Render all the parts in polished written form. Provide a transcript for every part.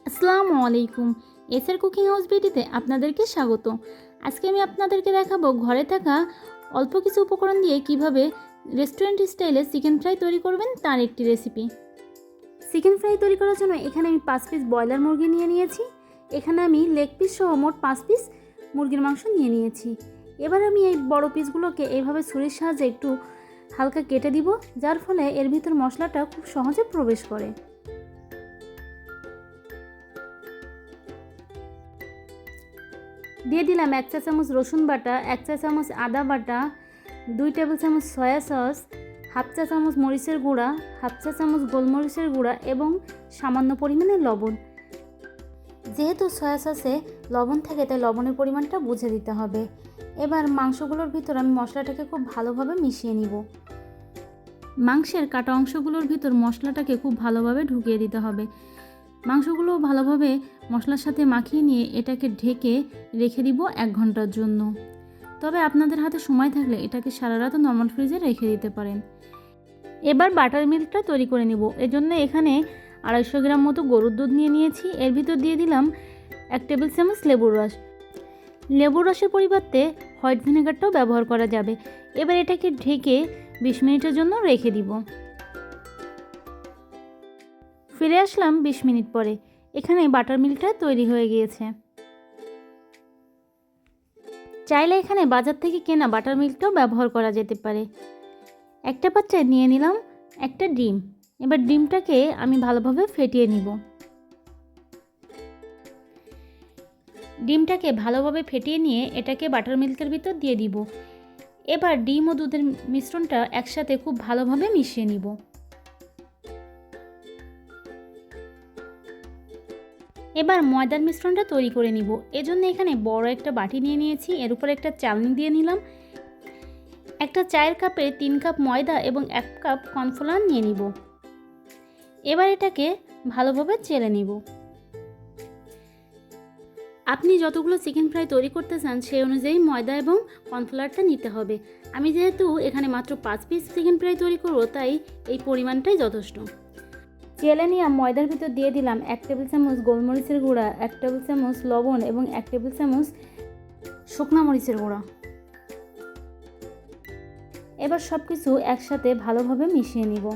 আসসালামু আলাইকুম। SR cooking house বিডিতে আপনাদেরকে স্বাগত। আজকে আমি আপনাদেরকে দেখাবো ঘরে থাকা অল্প কিছু উপকরণ দিয়ে কিভাবে রেস্টুরেন্ট স্টাইলে চিকেন ফ্রাই তৈরি করবেন তার একটি রেসিপি। চিকেন ফ্রাই তৈরি করার জন্য এখানে আমি 5 পিস ব্রয়লার মুরগি নিয়ে নিয়েছি। এখানে আমি লেগ পিস সহ মোট 5 পিস মুরগির মাংস নিয়ে নিয়েছি। এবার আমি এই বড় পিসগুলোকে এইভাবে ছুরির সাহায্যে একটু হালকা কেটে দিব, যার ফলে এর ভিতর মশলাটা খুব সহজে প্রবেশ করে। দিয়ে দিলাম 1 চা চামচ রসুন বাটা, 1 চা চামচ আদা বাটা, 2 টেবিল চামচ সয়া সস, হাফ চা চামচ মরিচের গুঁড়া, হাফ চা চামচ গোলমরিচের গুঁড়া এবং সামান্য পরিমাণে লবণ। যেহেতু সয়া সসে লবণ থাকে তাই লবণের পরিমাণটা বুঝে দিতে হবে। এবার মাংসগুলোর ভিতর আমি মশলাটাকে খুব ভালোভাবে মিশিয়ে নিব। মাংসের কাটা অংশগুলোর ভিতর মশলাটাকে খুব ভালোভাবে ঢুকিয়ে দিতে হবে। মাংসগুলো ভালোভাবে মশলার সাথে মাখিয়ে নিয়ে এটাকে ঢেকে রেখে দিব 1 ঘন্টার জন্য। তবে আপনাদের হাতে সময় থাকলে এটাকে সারা রাত নর্মাল ফ্রিজে রেখে দিতে পারেন। এবার বাটার মিল্কটা তৈরি করে নিব। এজন্য এখানে 250 গ্রাম মতো গরুর দুধ নিয়ে নিয়েছি। এর ভিতর দিয়ে দিলাম 1 টেবিল চামচ লেবুর রস। লেবুর রসের পরিবর্তে হোয়াইট ভিনেগারটাও ব্যবহার করা যাবে। এবার এটাকে ঢেকে 20 মিনিটের জন্য রেখে দিব। ফিরে আসলাম 20 মিনিট পরে। এখানে বাটার মিল্কটা তৈরি হয়ে গিয়েছে। চাইলে এখানে বাজার থেকে কেনা বাটার মিল্কটাও ব্যবহার করা যেতে পারে। একটা পাত্রে নিয়ে নিলাম একটা ডিম। এবার ডিমটাকে আমি ভালোভাবে ফেটিয়ে নিব। ডিমটাকে ভালোভাবে ফেটিয়ে নিয়ে এটাকে বাটার মিল্কের ভিতর দিয়ে দিব। এবার ডিম ও দুধের মিশ্রণটা একসাথে খুব ভালোভাবে মিশিয়ে নিব। এবার ময়দার মিশ্রণটা তৈরি করে নিব। এজন্য এখানে বড় একটা বাটি নিয়ে নিয়েছি। এর উপরে একটা চালনি দিয়ে নিলাম। একটা চায়ের কাপে 3 কাপ ময়দা এবং 1 কাপ কর্নফ্লাওয়ার নিয়ে নিব। এবার এটাকে ভালোভাবে চেলে নিব। আপনি যতগুলো চিকেন ফ্রাই তৈরি করতে চান সেই অনুযায়ী ময়দা এবং কর্নফ্লাওয়ারটা নিতে হবে। আমি যেহেতু এখানে মাত্র 5 পিস চিকেন ফ্রাই তৈরি করব তাই এই পরিমাণটাই যথেষ্ট। চেলে নিয়ে ময়দার ভিতর দিয়ে দিলাম 1 টেবিল চামচ গোলমরিচের গুঁড়া, 1 টেবিল চামচ লবণ এবং 1 টেবিল চামচ শুকনো মরিচের গুঁড়া। এবার সব কিছু একসাথে ভালোভাবে মিশিয়ে নিব।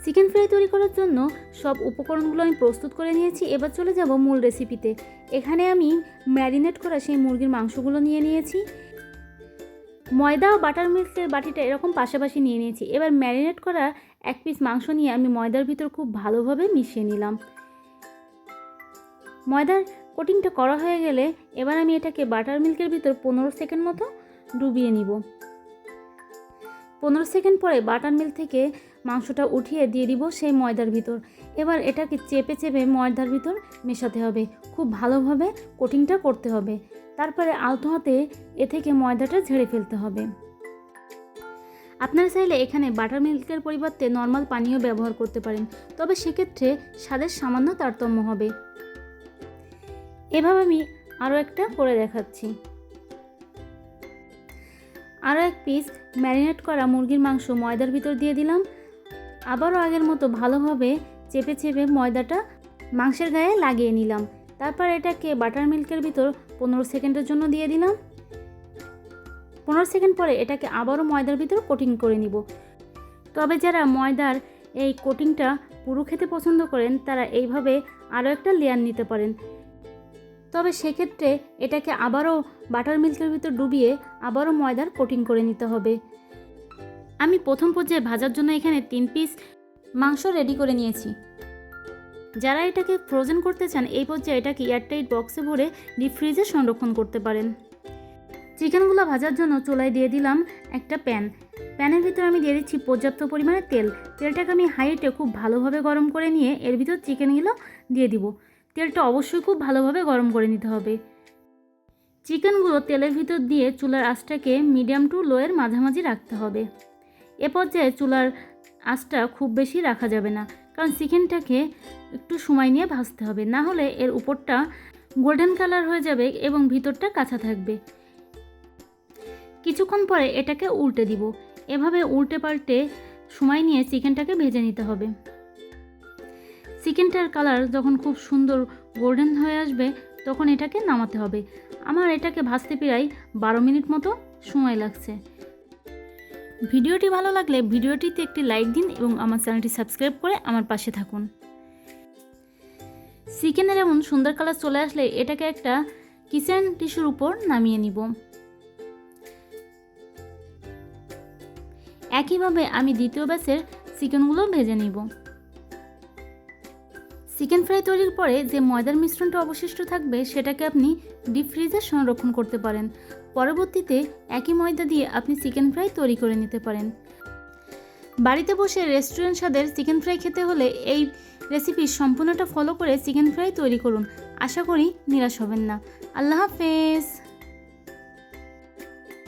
চিকেন ফ্রাই তৈরি করার জন্য সব উপকরণগুলো আমি প্রস্তুত করে নিয়েছি। এবার চলে যাব মূল রেসিপিতে। এখানে আমি ম্যারিনেট করা সেই মুরগির মাংসগুলো নিয়ে নিয়েছি। ময়দা ও বাটার মিল্কের বাটিটা এরকম পাশাপাশি নিয়ে নিয়েছি। এবার ম্যারিনেট করা 1 পিস মাংস নিয়ে আমি ময়দার ভিতর খুব ভালোভাবে মিশিয়ে নিলাম। ময়দার কোটিংটা করা হয়ে গেলে এবার আমি এটাকে বাটার মিল্কের ভিতর 15 সেকেন্ড মতো ডুবিয়ে নিব। 15 সেকেন্ড পরে বাটার মিল্ক থেকে মাংসটা উঠিয়ে দিয়ে দিব সেই ময়দার ভিতর। এবার এটাকে চেপে চেপে ময়দার ভিতর মেশাতে হবে। খুব ভালোভাবে কোটিংটা করতে হবে। তারপরে আলতো হাতে এ থেকে ময়দাটা ঝেড়ে ফেলতে হবে। আপনারা চাইলে এখানে বাটার মিল্কের পরিবর্তে নর্মাল পানীয় ব্যবহার করতে পারেন, তবে সেক্ষেত্রে স্বাদের সামান্য তারতম্য হবে। এভাবে আমি আরও একটা করে দেখাচ্ছি। আরও 1 পিস ম্যারিনেট করা মুরগির মাংস ময়দার ভিতর দিয়ে দিলাম। আবারও আগের মতো ভালোভাবে চেপে চেপে ময়দাটা মাংসের গায়ে লাগিয়ে নিলাম। তারপর এটাকে বাটার মিল্কের ভিতর 15 সেকেন্ডের জন্য দিয়ে দিলাম। 15 সেকেন্ড পরে এটাকে আবারও ময়দার ভিতর কোটিং করে নিব। তবে যারা ময়দার এই কোটিংটা পুরো খেতে পছন্দ করেন তারা এইভাবে আরও একটা লেয়ার নিতে পারেন। তবে সেক্ষেত্রে এটাকে আবারও বাটার মিল্কের ভিতর ডুবিয়ে আবারও ময়দার কোটিং করে নিতে হবে। আমি প্রথম পর্যায়ে ভাজার জন্য এখানে 3 পিস মাংস রেডি করে নিয়েছি। যারা এটাকে ফ্রোজেন করতে চান এই পর্যায়ে এটাকে এয়ারটাইট বক্সে ভরে ডিপ ফ্রিজে সংরক্ষণ করতে পারেন। চিকেনগুলো ভাজার জন্য চুলায় দিয়ে দিলাম একটা প্যানের ভিতর আমি দিয়ে দিচ্ছি পর্যাপ্ত পরিমাণে তেল। তেলটাকে আমি হাইটে খুব ভালোভাবে গরম করে নিয়ে এর ভিতর চিকেনগুলো দিয়ে দিব। তেলটা অবশ্যই খুব ভালোভাবে গরম করে নিতে হবে। চিকেনগুলো তেলের ভিতর দিয়ে চুলার আঁচটাকে মিডিয়াম টু লোয়ের মাঝামাঝি রাখতে হবে। এ পর্যায়ে চুলার আঁচটা খুব বেশি রাখা যাবে না, কারণ চিকেনটাকে একটু সময় নিয়ে ভাজতে হবে, না হলে এর উপরটা গোল্ডেন কালার হয়ে যাবে এবং ভিতরটা কাঁচা থাকবে। কিছুক্ষণ পরে এটাকে উল্টে দিব। এভাবে উল্টে পাল্টে সময় নিয়ে চিকেনটাকে ভেজে নিতে হবে। চিকেনটার কালার যখন খুব সুন্দর গোল্ডেন হয়ে আসবে তখন এটাকে নামাতে হবে। আমার এটাকে ভাজতে প্রায় 12 মিনিট মতো সময় লাগছে। ভিডিওটি ভালো লাগলে ভিডিওটিতে একটি লাইক দিন এবং আমার চ্যানেলটি সাবস্ক্রাইব করে আমার পাশে থাকুন। চিকেনের এমন সুন্দর কালার চলে আসলে এটাকে একটা কিচেন টিস্যুর উপর নামিয়ে নিব। একইভাবে আমি দ্বিতীয় ব্যাচের চিকেনগুলো ভেজে নিব। চিকেন ফ্রাই তৈরির পরে যে ময়দার মিশ্রণটা অবশিষ্ট থাকবে সেটাকে আপনি ডিপ ফ্রিজে সংরক্ষণ করতে পারেন। পরবর্তীতে একই ময়দা দিয়ে আপনি চিকেন ফ্রাই তৈরি করে নিতে পারেন। বাড়িতে বসে রেস্টুরেন্ট স্বাদের চিকেন ফ্রাই খেতে হলে এই রেসিপি সম্পূর্ণটা ফলো করে চিকেন ফ্রাই তৈরি করুন। আশা করি নিরাশ হবেন না। আল্লাহ হাফেজ।